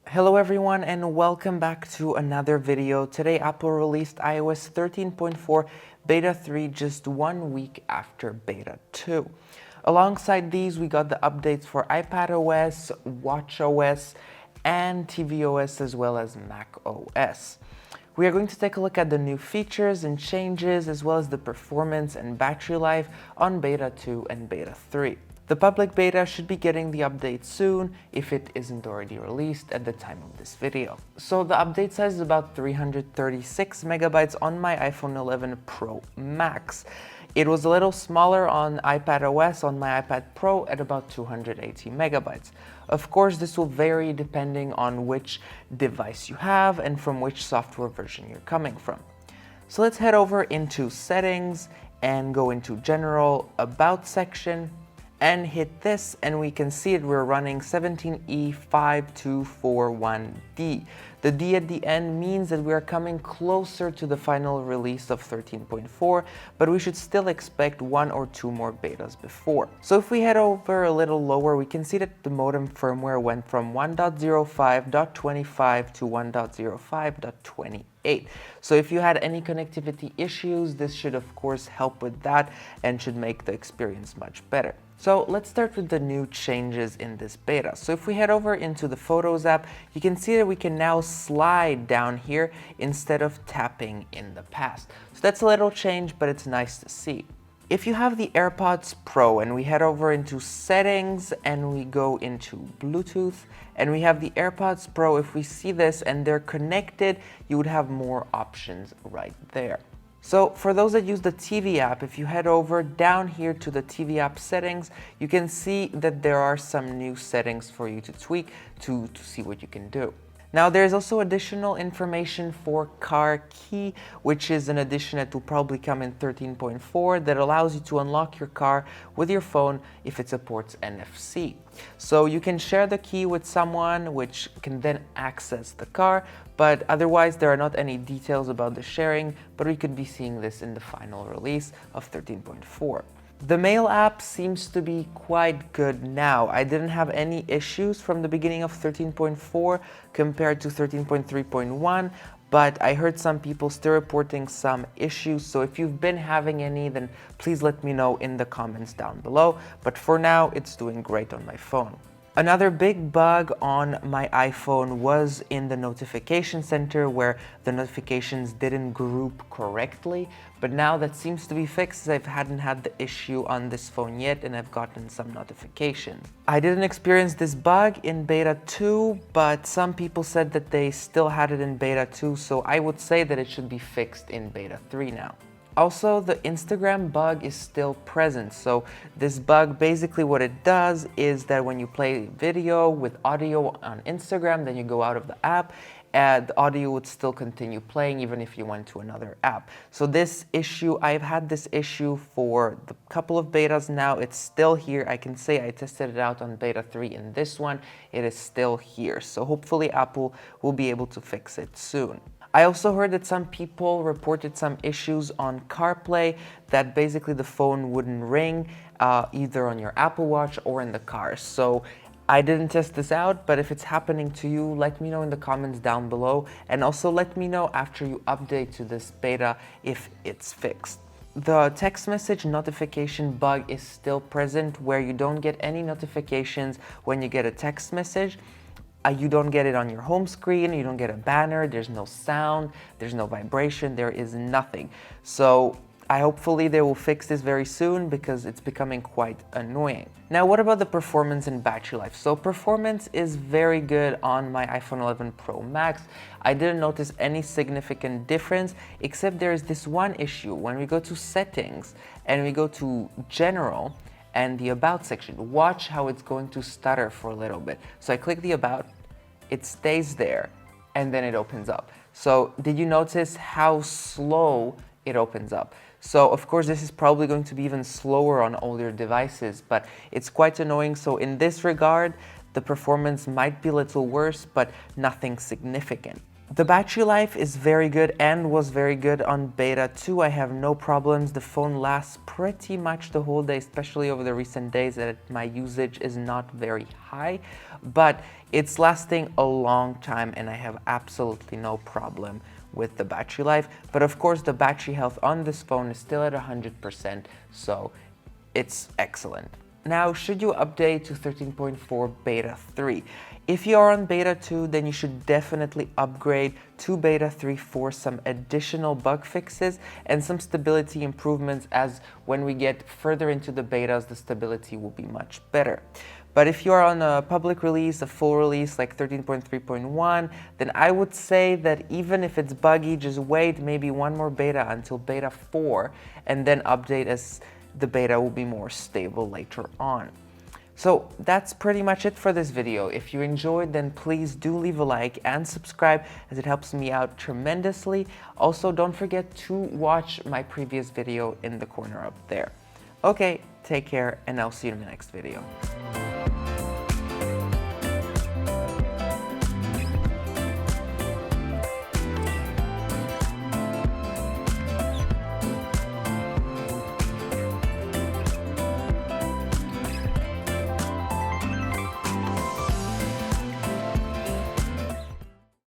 Hello everyone and welcome back to another video. Today Apple released iOS 13.4 Beta 3 just 1 week after Beta 2. Alongside these we got the updates for iPadOS, watchOS, and tvOS as well as macOS. We are going to take a look at the new features and changes as well as the performance and battery life on Beta 2 and Beta 3. The public beta should be getting the update soon if it isn't already released at the time of this video. So the update size is about 336 megabytes on my iPhone 11 Pro Max. It was a little smaller on iPadOS on my iPad Pro at about 280 megabytes. Of course, this will vary depending on which device you have and from which software version you're coming from. So let's head over into settings and go into general about section and hit this, and we can see it, we're running 17E5241D. The D at the end means that we are coming closer to the final release of 13.4, but we should still expect 1 or 2 more betas before. So if we head over a little lower, we can see that the modem firmware went from 1.05.25 to 1.05.28. So if you had any connectivity issues, this should of course help with that and should make the experience much better. So let's start with the new changes in this beta. So if we head over into the Photos app, you can see that we can now slide down here instead of tapping in the past. So that's a little change, but it's nice to see. If you have the AirPods Pro and we head over into settings and we go into Bluetooth and we have the AirPods Pro, if we see this and they're connected, you would have more options right there. So for those that use the TV app, if you head over down here to the TV app settings, you can see that there are some new settings for you to tweak to see what you can do. Now there's also additional information for car key, which is an addition that will probably come in 13.4 that allows you to unlock your car with your phone if it supports NFC. So you can share the key with someone which can then access the car, but otherwise there are not any details about the sharing, but we could be seeing this in the final release of 13.4. The Mail app seems to be quite good now. I didn't have any issues from the beginning of 13.4 compared to 13.3.1, but I heard some people still reporting some issues. So if you've been having any, then please let me know in the comments down below. But for now, it's doing great on my phone. Another big bug on my iPhone was in the notification center where the notifications didn't group correctly, but now that seems to be fixed as I hadn't had the issue on this phone yet and I've gotten some notifications. I didn't experience this bug in Beta 2, but some people said that they still had it in Beta 2, so I would say that it should be fixed in Beta 3 now. Also, the Instagram bug is still present. So this bug, basically what it does is that when you play video with audio on Instagram, then you go out of the app, and the audio would still continue playing even if you went to another app. So this issue, I've had this issue for a couple of betas now. It's still here. I can say I tested it out on Beta 3 in this one. It is still here. So hopefully Apple will be able to fix it soon. I also heard that some people reported some issues on CarPlay, that basically the phone wouldn't ring either on your Apple Watch or in the car. So I didn't test this out, but if it's happening to you, let me know in the comments down below, and also let me know after you update to this beta if it's fixed. The text message notification bug is still present where you don't get any notifications when you get a text message. You don't get it on your home screen, you don't get a banner, there's no sound, there's no vibration, there is nothing. So hopefully they will fix this very soon because it's becoming quite annoying. Now what about the performance and battery life? So performance is very good on my iPhone 11 Pro Max. I didn't notice any significant difference, except there is this one issue. When we go to settings and we go to general, and the about section, watch how it's going to stutter for a little bit. So I click the about, it stays there, and then it opens up. So did you notice how slow it opens up? So of course this is probably going to be even slower on older devices, but it's quite annoying. So in this regard, the performance might be a little worse, but nothing significant. The battery life is very good and was very good on beta 2. I have no problems. The phone lasts pretty much the whole day, especially over the recent days that my usage is not very high, but it's lasting a long time and I have absolutely no problem with the battery life. But of course, the battery health on this phone is still at 100%, so it's excellent. Now, should you update to 13.4 beta 3? If you are on beta 2, then you should definitely upgrade to beta 3 for some additional bug fixes and some stability improvements, as when we get further into the betas, the stability will be much better. But if you are on a public release, a full release like 13.3.1, then I would say that even if it's buggy, just wait maybe one more beta until beta 4 and then update as the beta will be more stable later on. So that's pretty much it for this video. If you enjoyed, then please do leave a like and subscribe, as it helps me out tremendously. Also, don't forget to watch my previous video in the corner up there. Okay, take care, and I'll see you in the next video.